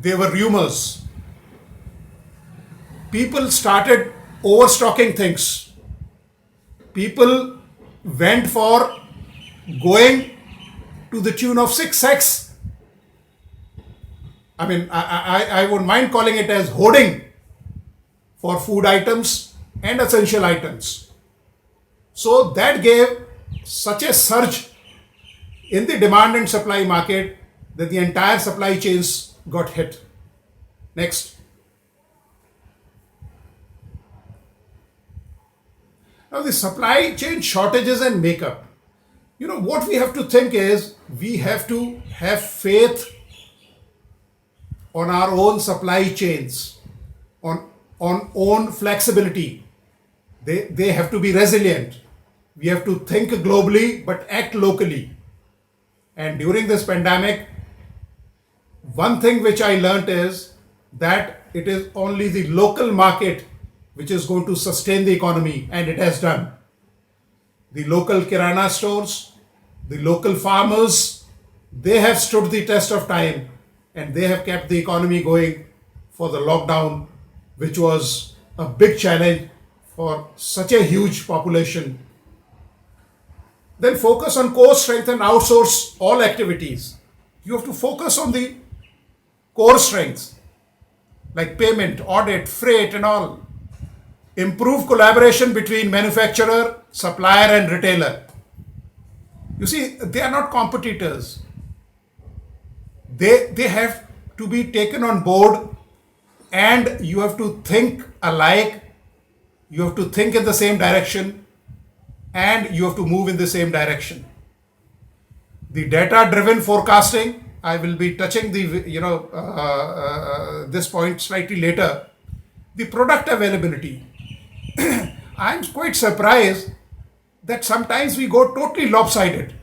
There were rumors. People started overstocking things. People went for going to the tune of 6x. I mean, I wouldn't mind calling it as hoarding for food items and essential items. So that gave such a surge in the demand and supply market that the entire supply chains got hit. Next. Now, the supply chain shortages and makeup. What we have to think is we have to have faith on our own supply chains, on own flexibility. They have to be resilient. We have to think globally but act locally. And during this pandemic, one thing which I learnt is that it is only the local market which is going to sustain the economy, and it has done. The local kirana stores, the local farmers, they have stood the test of time and they have kept the economy going for the lockdown, which was a big challenge for such a huge population. Then focus on core strength and outsource all activities. You have to focus on the core strengths like payment, audit, freight, and all. Improve collaboration between manufacturer, supplier, and retailer. You see, they are not competitors. They have to be taken on board, and you have to think alike. You have to think in the same direction, and you have to move in the same direction. The data-driven forecasting, I will be touching this point slightly later. The product availability. I'm quite surprised that sometimes we go totally lopsided.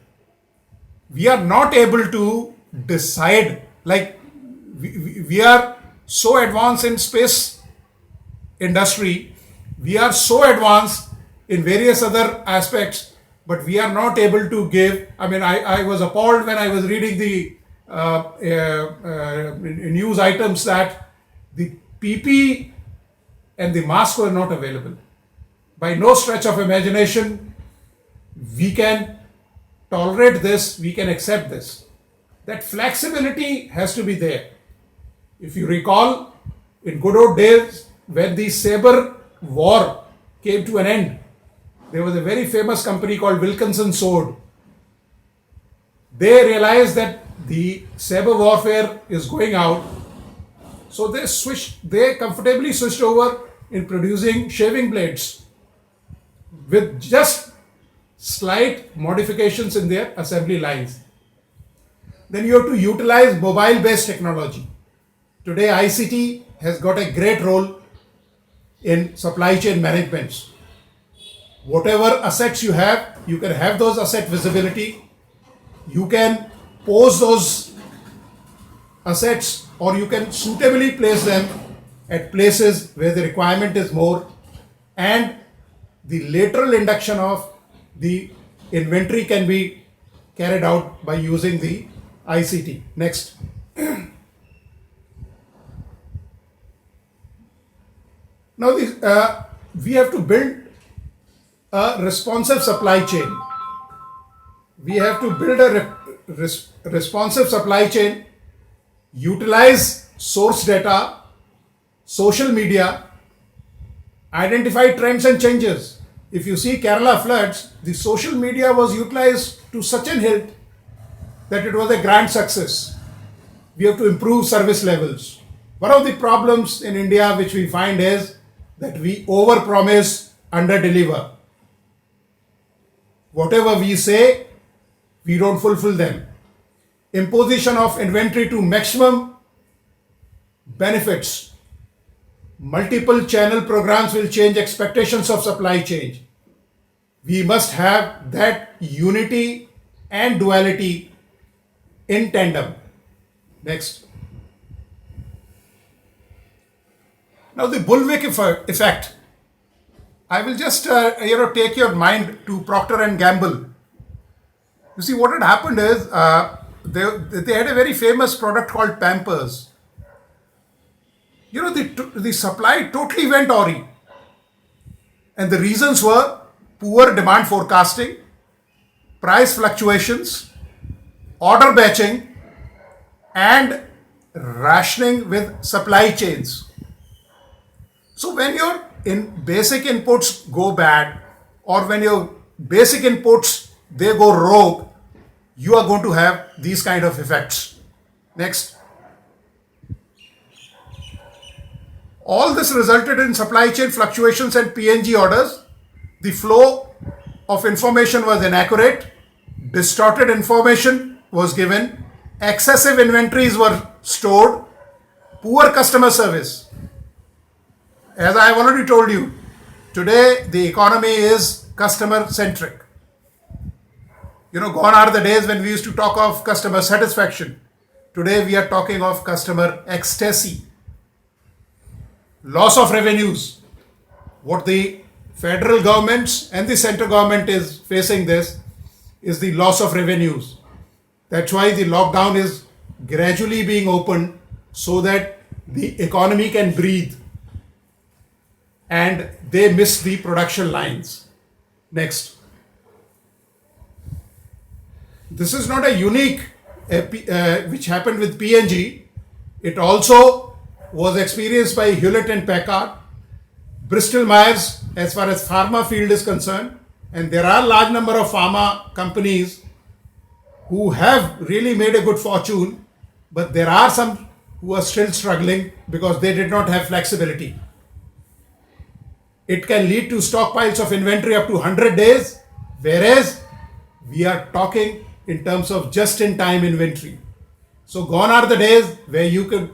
We are not able to decide, like we are so advanced in space industry, we are so advanced in various other aspects, but we are not able to give. I mean, I was appalled when I was reading the news items that the PP and the mask were not available. By no stretch of imagination, we can tolerate this, we can accept this. That flexibility has to be there. If you recall, in good old days, when the saber war came to an end, there was a very famous company called Wilkinson Sword. They realized that the saber warfare is going out, so they comfortably switched over in producing shaving blades with just slight modifications in their assembly lines. Then you have to utilize mobile-based technology. Today, ICT has got a great role in supply chain management. Whatever assets you have, you can have those asset visibility. You can pose those assets, or you can suitably place them at places where the requirement is more, and the lateral induction of the inventory can be carried out by using the ICT. Next. Now, we have to build a responsive supply chain. We have to build a responsive supply chain, utilize source data, social media, identify trends and changes. If you see Kerala floods, the social media was utilized to such an hilt that it was a grand success. We have to improve service levels. One of the problems in India which we find is that we overpromise, underdeliver. Whatever we say, we don't fulfill them. Imposition of inventory to maximum benefits. Multiple channel programs will change expectations of supply chain. We must have that unity and duality in tandem. Next. Now, the bullwhip effect. I will just take your mind to Procter and Gamble. You see, what had happened is they had a very famous product called Pampers. The supply totally went awry. And the reasons were poor demand forecasting, price fluctuations, order batching, and rationing with supply chains. So when your basic inputs go bad, or when your basic inputs they go rogue, you are going to have these kind of effects. Next. All this resulted in supply chain fluctuations and PNG orders. The flow of information was inaccurate, distorted information was given, excessive inventories were stored, poor customer service. As I have already told you, today the economy is customer centric. Gone are the days when we used to talk of customer satisfaction. Today we are talking of customer ecstasy. Loss of revenues. What the federal governments and the central government is facing this is the loss of revenues. That's why the lockdown is gradually being opened so that the economy can breathe and they miss the production lines. Next. This is not a unique which happened with PNG. It also was experienced by Hewlett and Packard, Bristol Myers as far as pharma field is concerned, and there are large number of pharma companies who have really made a good fortune, but there are some who are still struggling because they did not have flexibility. It can lead to stockpiles of inventory up to 100 days, whereas we are talking in terms of just-in-time inventory. So gone are the days where you could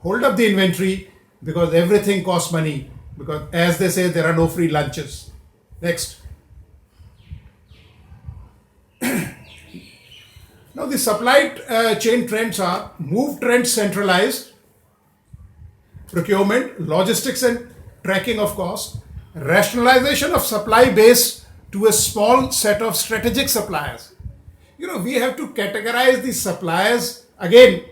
hold up the inventory because everything costs money, because as they say, there are no free lunches. Next. Now the supply chain trends are move trends centralized, procurement, logistics and tracking of cost, rationalization of supply base to a small set of strategic suppliers. We have to categorize the suppliers again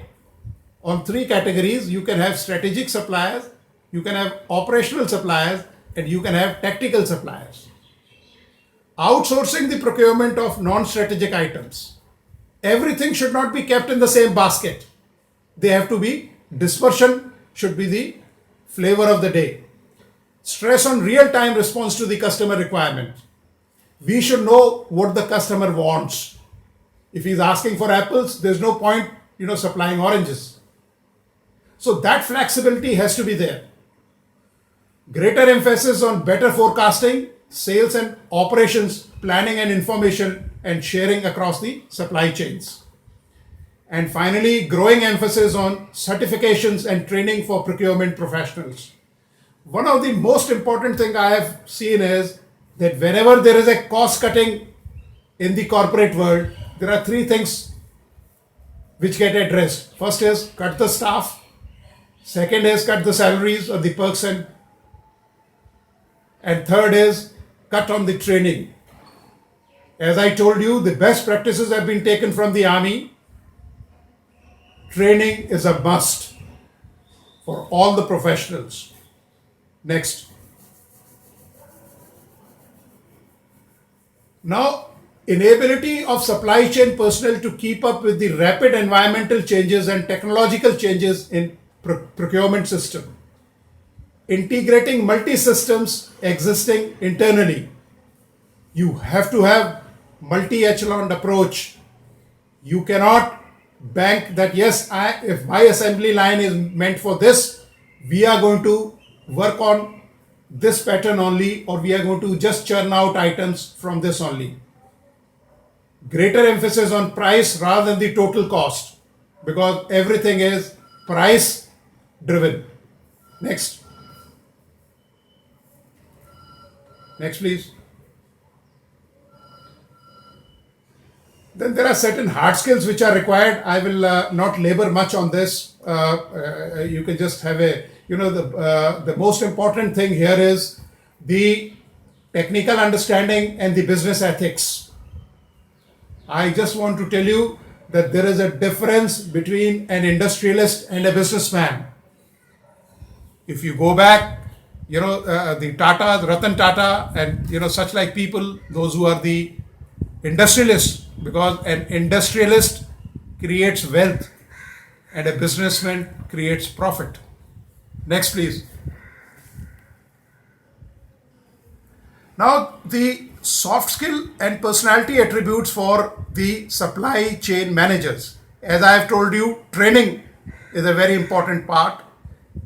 on three categories. You can have strategic suppliers, you can have operational suppliers, and you can have tactical suppliers. Outsourcing the procurement of non-strategic items. Everything should not be kept in the same basket. They have to be, dispersion should be the flavor of the day. Stress on real-time response to the customer requirement. We should know what the customer wants. If he's asking for apples, there's no point, supplying oranges. So that flexibility has to be there. Greater emphasis on better forecasting, sales and operations, planning and information and sharing across the supply chains. And finally, growing emphasis on certifications and training for procurement professionals. One of the most important thing I have seen is that whenever there is a cost cutting in the corporate world, there are three things which get addressed. First is cut the staff. Second is cut the salaries or the perks, and third is cut on the training. As I told you, the best practices have been taken from the army. Training is a must for all the professionals. Next. Now, inability of supply chain personnel to keep up with the rapid environmental changes and technological changes in procurement system. Integrating multi-systems existing internally. You have to have multi-echelon approach. You cannot bank that, yes, if my assembly line is meant for this, we are going to work on this pattern only, or we are going to just churn out items from this only. Greater emphasis on price rather than the total cost, because everything is price driven. Next. Next, please. Then there are certain hard skills which are required. I will not labor much on this. You can just have the most important thing here is the technical understanding and the business ethics. I just want to tell you that there is a difference between an industrialist and a businessman. If you go back, the Tata, Ratan Tata, and such like people, those who are the industrialists, because an industrialist creates wealth and a businessman creates profit. Next, please. Now, the soft skill and personality attributes for the supply chain managers. As I have told you, training is a very important part,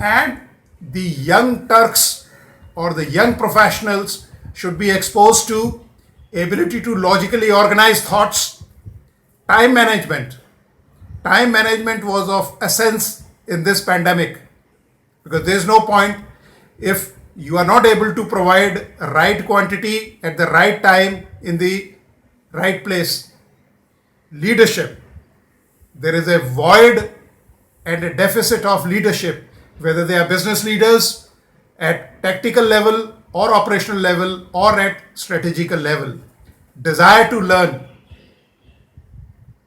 and the young Turks or the young professionals should be exposed to ability to logically organize thoughts, time management. Time management was of essence in this pandemic, because there is no point if you are not able to provide right quantity at the right time in the right place. Leadership. There is a void and a deficit of leadership, whether they are business leaders at tactical level or operational level or at strategical level. Desire to learn.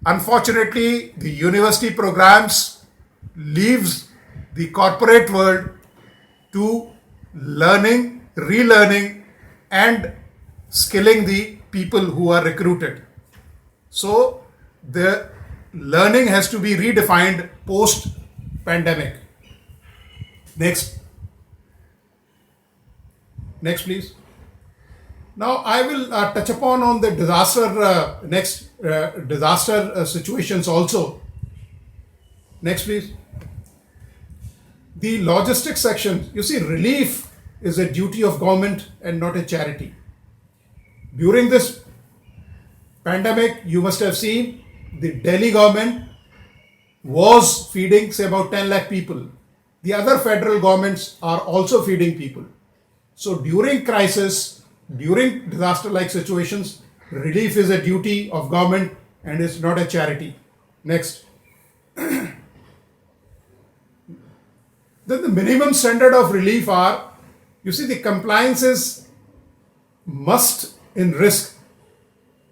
Unfortunately, the university programs leaves the corporate world to learning, relearning, and skilling the people who are recruited. So the learning has to be redefined post pandemic. Next. Next, please. Now I will touch upon on the disaster situations also. Next, please. The logistics section. You see, relief is a duty of government and not a charity. During this pandemic, you must have seen the Delhi government was feeding, say, about 10 lakh people. The other federal governments are also feeding people. So during crisis, during disaster-like situations, relief is a duty of government and is not a charity. Next. Then the minimum standard of relief are, you see, the compliances must in risk.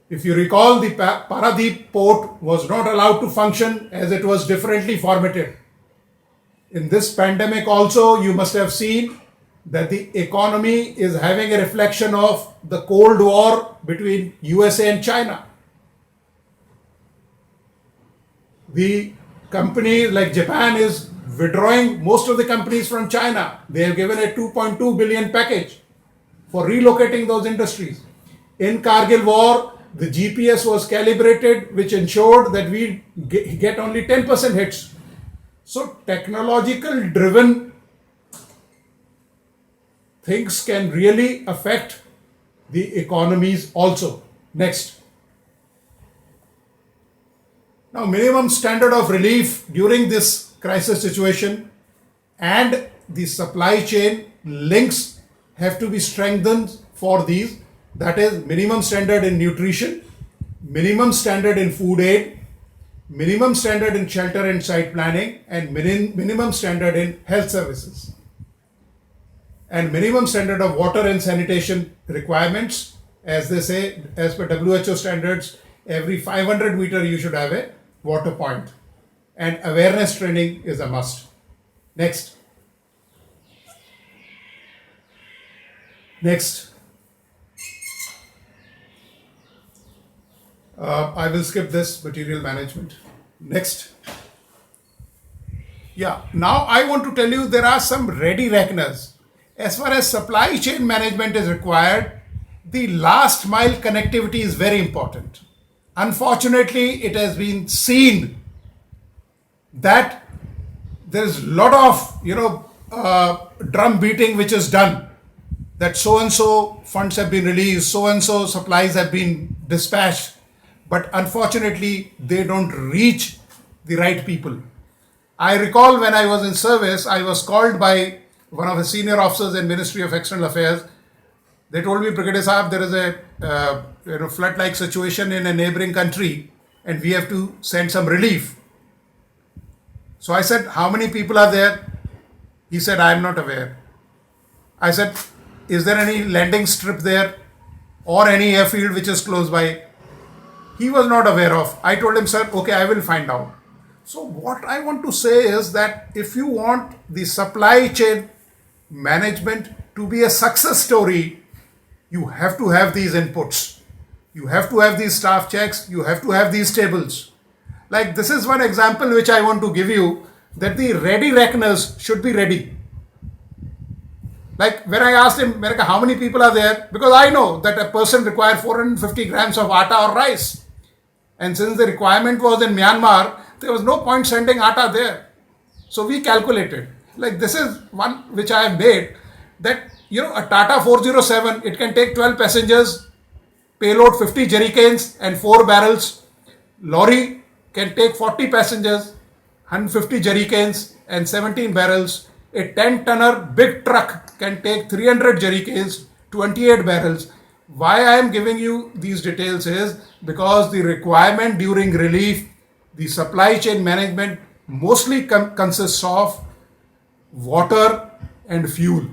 If you recall, the Paradip port was not allowed to function as it was differently formatted. In this pandemic also, you must have seen that the economy is having a reflection of the Cold War between USA and China. The company like Japan is withdrawing most of the companies from China. They have given a 2.2 billion package for relocating those industries. In Kargil war, the GPS was calibrated, which ensured that we get only 10% hits. So technological driven things can really affect the economies also. Next. Now, minimum standard of relief during this crisis situation and the supply chain links have to be strengthened for these. That is, minimum standard in nutrition, minimum standard in food aid, minimum standard in shelter and site planning, and minimum standard in health services. And minimum standard of water and sanitation requirements, as they say, as per WHO standards, every 500 meter you should have a water point. And awareness training is a must. Next. Next. I will skip this material management. Next. Yeah, now I want to tell you there are some ready reckoners. As far as supply chain management is required, the last mile connectivity is very important. Unfortunately, it has been seen that there is a lot of drum beating which is done, that so and so funds have been released, so and so supplies have been dispatched, but unfortunately they don't reach the right people. I recall when I was in service, I was called by one of the senior officers in Ministry of External Affairs. They told me, Brigadier Saab, there is a flood-like situation in a neighboring country and we have to send some relief. So I said, how many people are there? He said, I am not aware. I said, is there any landing strip there or any airfield which is close by? He was not aware of. I told him, sir, okay, I will find out. So what I want to say is that if you want the supply chain management to be a success story, you have to have these inputs. You have to have these staff checks. You have to have these tables. Like this is one example which I want to give you, that the ready reckoners should be ready. Like when I asked him, "Mereka, how many people are there?" Because I know that a person requires 450 grams of atta or rice. And since the requirement was in Myanmar, there was no point sending atta there. So we calculated. Like this is one which I have made, that a Tata 407, it can take 12 passengers, payload 50 jerry cans and 4 barrels. Lorry can take 40 passengers, 150 jerry cans and 17 barrels. A 10-tonner big truck can take 300 jerry cans, 28 barrels. Why I am giving you these details is because the requirement during relief, the supply chain management mostly consists of water and fuel.